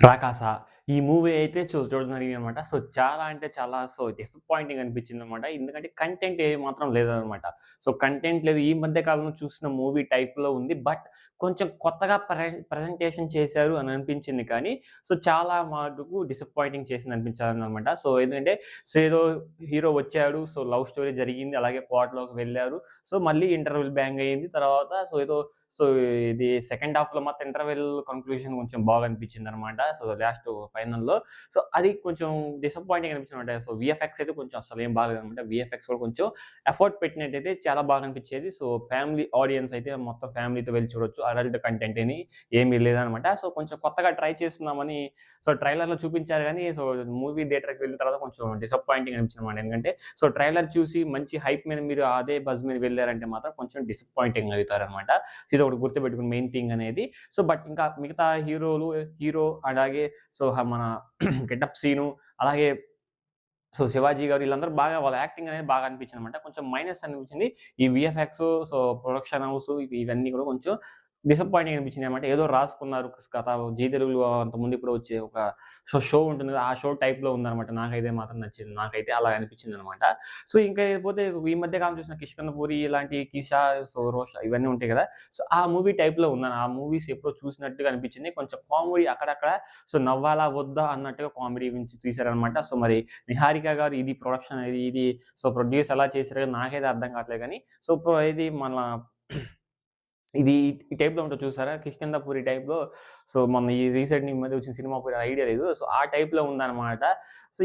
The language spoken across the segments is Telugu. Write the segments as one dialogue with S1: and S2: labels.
S1: 'రాకాస' ఈ మూవీ అయితే చూడడం జరిగిందనమాట. సో, చాలా అంటే చాలా డిసప్పాయింటింగ్ అనిపించిందనమాట. ఎందుకంటే కంటెంట్ మాత్రం లేదనమాట. సో, కంటెంట్ లేదు. ఈ మధ్య కాలంలో చూసిన మూవీ టైప్‌లో ఉంది. బట్ కొంచెం కొత్తగా ప్రజెంటేషన్ చేశారు అని అనిపించింది కానీ, సో, చాలా మటుకు డిసప్పాయింటింగ్ చేసిందనిపించాలనమాట. సో, ఏంటంటే హీరో వచ్చాడు. సో, లవ్ స్టోరీ జరిగింది. అలాగే కోటలోకి వెళ్లారు. సో, మళ్ళీ ఇంటర్వెల్ బ్యాంగ్ అయింది. తర్వాత సో, ఇది సెకండ్ హాఫ్‌లో మాత్రం ఇంటర్వెల్ కంక్లూజన్ కొంచెం బాగా అనిపించిందనమాట. సో, లాస్ట్ ఫైనల్‌లో. సో, అది కొంచెం డిసప్పాయింటింగ్ అనిపించిందనమాట. సో, వీఎఫ్ఎక్స్ అయితే కొంచెం అస్సలేం బాలేదనమాట. వీఎఫ్ఎక్స్ కూడా కొంచెం ఎఫర్ట్ పెట్టినట్టయితే చాలా బాగా అనిపించేది. సో, ఫ్యామిలీ ఆడియన్స్ అయితే మొత్తం ఫ్యామిలీతో వెళ్లి చూడొచ్చు. అడల్ట్ కంటెంట్ ఏమీ లేదనమాట. సో, కొంచెం కొత్తగా ట్రై చేస్తున్నామని ట్రైలర్‌లో చూపించారు గానీ, మూవీ థియేటర్‌కి వెళ్ళిన తర్వాత కొంచెం డిసప్పాయింటింగ్ అనిపించిందనమాట. ఎందుకంటే ట్రైలర్ చూసి మంచి హైప్ మీద మీరు అదే బజ్ మీద వెళ్లారంటే మాత్రం కొంచెం డిసప్పాయింటింగ్ అవుతారనమాట. ఇదొకటి గుర్తుపెట్టుకుని మెయిన్ థింగ్ అనేది. బట్ ఇంకా మిగతా హీరో అలాగే మన గెటప్ సీను అలాగే శివాజీ గారు వీళ్ళందరూ బాగా వాళ్ళ యాక్టింగ్ అనేది బాగా అనిపించిందనమాట. కొంచెం మైనస్ అనిపించింది. ఈ వీఎఫ్ఎక్స్ ప్రొడక్షన్ హౌస్ ఇవన్నీ కూడా కొంచెం డిసప్పాయింటింగ్ అనిపించిందనమాట. ఏదో రాసుకున్నారు కథ జీ తెలుగులో అంతకుముందు ఎప్పుడో వచ్చే ఒక షో ఉంటుంది కదా! ఆ షో టైప్‌లో ఉందనమాట. నాకైతే మాత్రం నచ్చింది. నాకైతే అలా అనిపించిందనమాట. ఇంకా పోతే ఈ మధ్య కాలం చూసిన 'కిష్కింధపురి' ఇలాంటి 'కిషా', 'రోష' ఇవన్నీ ఉంటాయి కదా! ఆ మూవీ టైప్‌లో ఉందని ఆ మూవీస్ ఎప్పుడో చూసినట్టుగా అనిపించింది. కొంచెం కామెడీ అక్కడక్కడ నవ్వాలా వద్దా అన్నట్టుగా కామెడీ గురించి తీశారనమాట. మరి 'నిహారిక' గారు ఇది ప్రొడక్షన్ ఇది ప్రొడ్యూస్ ఎలా చేశారో నాకైతే అర్థం కావట్లేదు గానీ, ఇది మన ఇది ఈ టైప్‌లో ఉంటది చూసారా? 'కిష్కింధపురి' టైప్‌లో మొన్న ఈ రీసెంట్‌గా ఈ మధ్య వచ్చిన సినిమా పేరు ఐడియా లేదు. ఆ టైప్‌లో ఉందనమాట.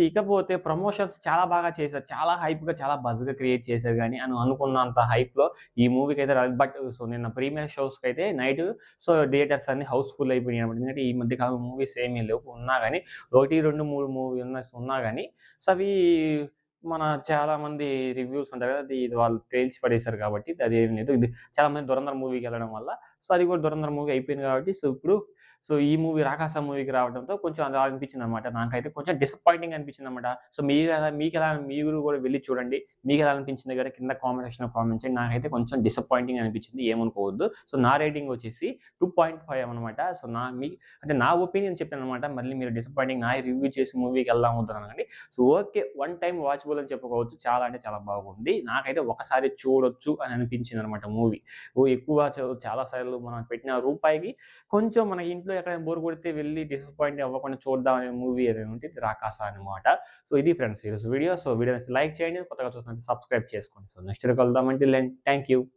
S1: ఇకపోతే ప్రమోషన్స్ చాలా బాగా చేశారు. చాలా హైప్‌గా, చాలా బజ్‌గా క్రియేట్ చేశారు గానీ, అనుకున్నంత హైప్‌లో ఈ మూవీకైతే రాలేదు. బట్ నిన్న ప్రీమియర్ షోస్‌కైతే నైటు థియేటర్స్ అన్నీ హౌస్‌ఫుల్ అయిపోయినాయన్నమాట. ఎందుకంటే ఈ మధ్య కాలంలో మూవీస్ ఏమీ లేవు. ఉన్నా గానీ 1, 2, 3 ఉన్నా గానీ అవి చాలా మంది రివ్యూస్ ఉంటాయి కదా! ఇది వాళ్ళు తేల్చి పడేసారు కాబట్టి అదేం లేదు. ఇది చాలా మంది 'ధురంధర్' మూవీకెళ్ళడం వల్ల అది కూడా 'ధురంధర్' మూవీ అయిపోయింది కాబట్టి ఇప్పుడు ఈ మూవీ 'రాకాస' మూవీకి రావడంతో కొంచెం అలా అనిపించిందనమాట. నాకైతే కొంచెం డిసప్పాయింటింగ్ అనిపించిందనమాట. మీరు కూడా వెళ్లి చూడండి. మీకెలా అనిపించిందో కూడా కింద కామెంట్ సెక్షన్‌లో కామెంట్ చేయండి. నాకైతే కొంచెం డిసప్పాయింటింగ్ అనిపించింది. ఏమనుకోవద్దు. నా రేటింగ్ వచ్చేసి 2.5 అనమాట. అంటే నా ఒపీనియన్ చెప్పాననమాట. మళ్ళీ మీరు డిసప్పాయింటింగ్ నా రివ్యూ చేసి మూవీకెళ్దాం వద్దనకండి. ఓకే. వన్ టైమ్ వాచబుల్ అని చెప్పుకోవచ్చు. చాలా అంటే చాలా బాగుంది. నాకైతే ఒకసారి చూడొచ్చు అని అనిపించిందనమాట మూవీ. ఎక్కువ చాలా సార్లు మనం పెట్టిన రూపాయికి కొంచెం మన ఇంట్లో ఎక్కడైనా బోర్ కొడితే వెళ్లి డిసప్పాయింట్ అవ్వకుండా చూద్దాం అనే మూవీ ఏదైనా ఉంటే ఇది 'రాకాస' అనమాట. ఇది ఫ్రెండ్స్ ఈరోజు వీడియో. వీడియో నచ్చితే లైక్ చేయండి. కొత్తగా చూస్తుంటే సబ్స్క్రైబ్ చేసుకోండి. నెక్స్ట్ వీడియోలో కలుద్దాం. Till then thank you.